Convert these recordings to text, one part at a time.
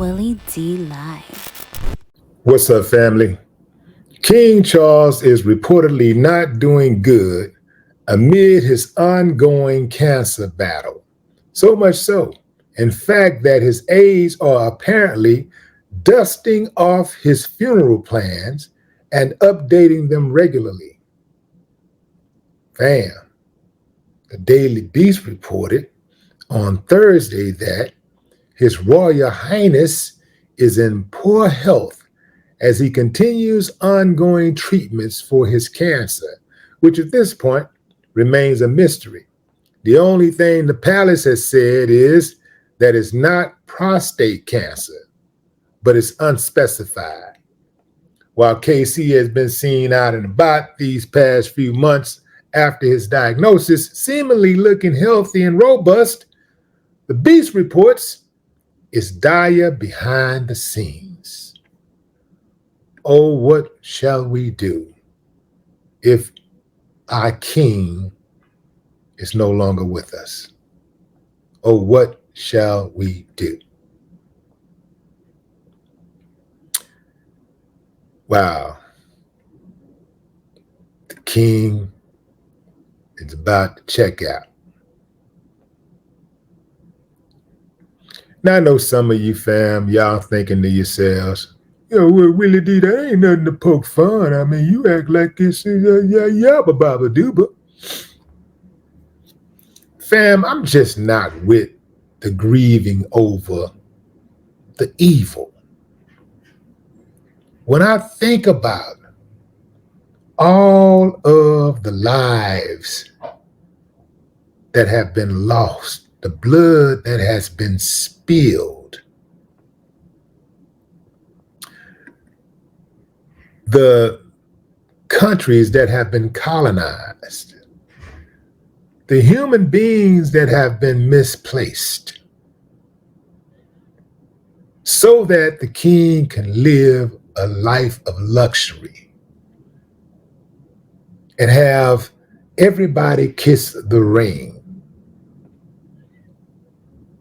Willie D. Live. What's up, family? King Charles is reportedly not doing good amid his ongoing cancer battle. So much so, in fact, that his aides are apparently dusting off his funeral plans and updating them regularly. Fam, the Daily Beast reported on Thursday that His Royal Highness is in poor health as he continues ongoing treatments for his cancer, which at this point remains a mystery. The only thing the palace has said is that it's not prostate cancer, but it's unspecified. While KC has been seen out and about these past few months after his diagnosis, seemingly looking healthy and robust, the Beast reports it's dire behind the scenes. Oh, what shall we do if our king is no longer with us? Oh, what shall we do? Wow. The king is about to check out. Now, I know some of you fam, y'all thinking to yourselves, well, Willie D, that ain't nothing to poke fun. I mean, you act like it's yabba babba dooba. Fam, I'm just not with the grieving over the evil. When I think about all of the lives that have been lost, the blood that has been spilled, the countries that have been colonized, the human beings that have been misplaced, so that the king can live a life of luxury and have everybody kiss the ring.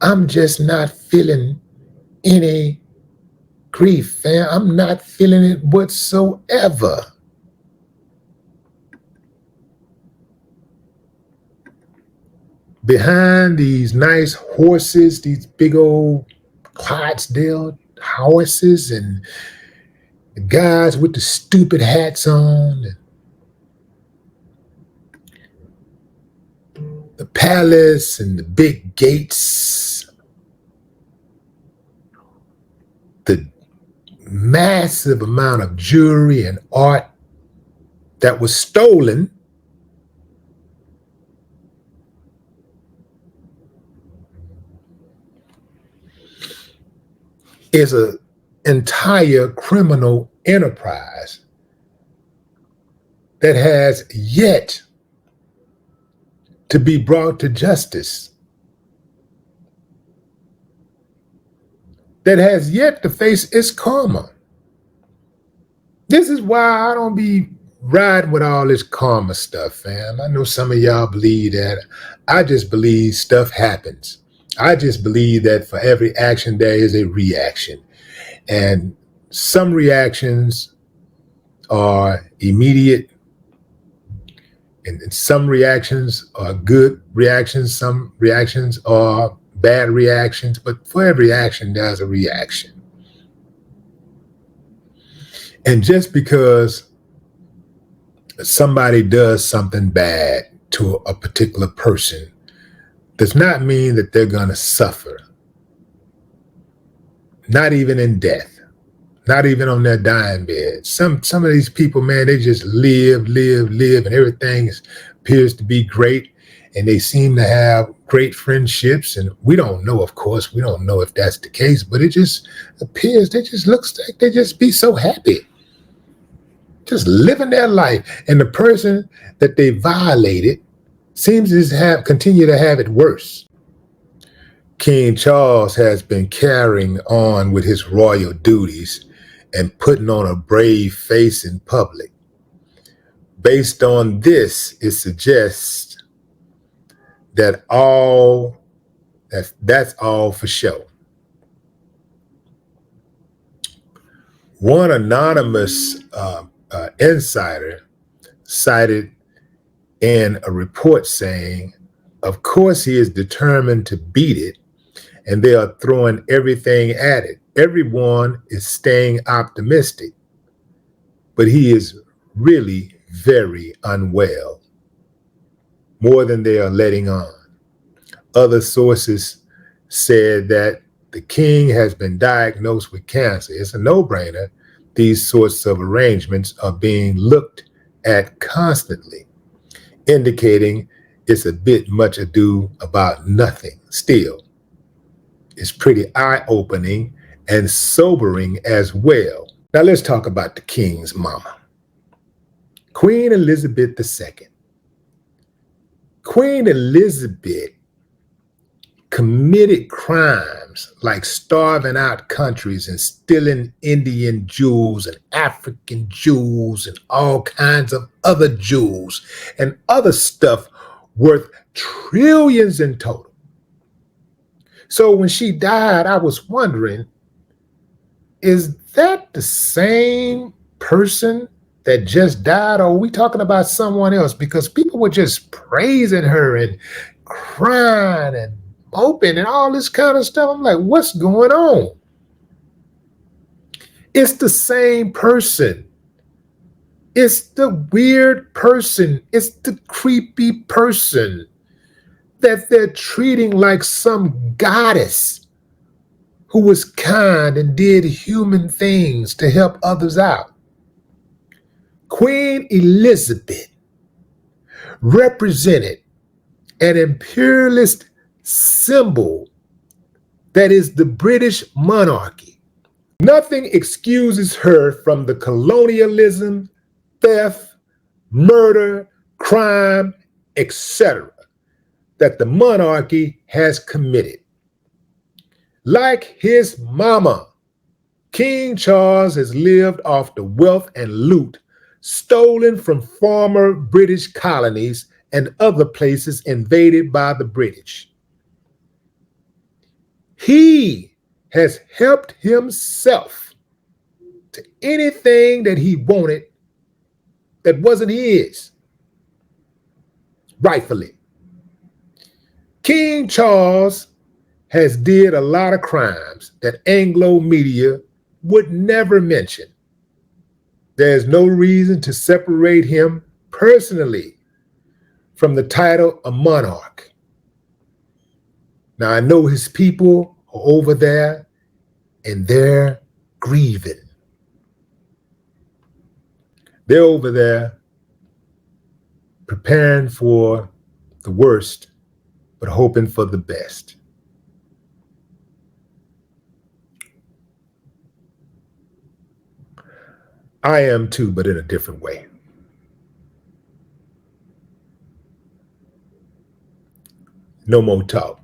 I'm just not feeling any grief, fam. I'm not feeling it whatsoever. Behind these nice horses, these big old Clydesdale horses, and the guys with the stupid hats on, the palace and the big gates, the massive amount of jewelry and art that was stolen, is an entire criminal enterprise that has yet to be brought to justice, that has yet to face its karma. This is why I don't be riding with all this karma stuff, fam. I know some of y'all believe that. I just believe stuff happens. I just believe that for every action, there is a reaction. And some reactions are immediate, and some reactions are good reactions. Some reactions are bad reactions. But for every action, there's a reaction. And just because somebody does something bad to a particular person does not mean that they're going to suffer. Not even in death. Not even on their dying bed. Some of these people, man, they just live, and everything appears to be great. And they seem to have great friendships. And we don't know, of course, we don't know if that's the case, but it just appears, they just looks like they just be so happy. Just living their life. And the person that they violated seems to continue to have it worse. King Charles has been carrying on with his royal duties and putting on a brave face in public. Based on this, it suggests that that's all for show. One anonymous insider cited in a report saying, of course, he is determined to beat it, and they are throwing everything at it. Everyone is staying optimistic, but he is really very unwell, more than they are letting on. Other sources said that the king has been diagnosed with cancer. It's a no-brainer. These sorts of arrangements are being looked at constantly, indicating it's a bit much ado about nothing. Still, it's pretty eye-opening and sobering as well. Now let's talk about the king's mama, Queen Elizabeth II. Queen Elizabeth committed crimes like starving out countries and stealing Indian jewels and African jewels and all kinds of other jewels and other stuff worth trillions in total. So when she died, I was wondering, is that the same person that just died, or are we talking about someone else? Because people were just praising her and crying and moping and all this kind of stuff. I'm like, what's going on? It's the same person. It's the weird person. It's the creepy person that they're treating like some goddess who was kind and did human things to help others out. Queen Elizabeth represented an imperialist symbol that is the British monarchy. Nothing excuses her from the colonialism, theft, murder, crime, etc. that the monarchy has committed. Like his mama, King Charles has lived off the wealth and loot stolen from former British colonies and other places invaded by the British. He has helped himself to anything that he wanted that wasn't his, rightfully. King Charles has did a lot of crimes that Anglo media would never mention. There's no reason to separate him personally from the title of monarch. Now, I know his people are over there and they're grieving. They're over there preparing for the worst, but hoping for the best. I am too, but in a different way. No more talk.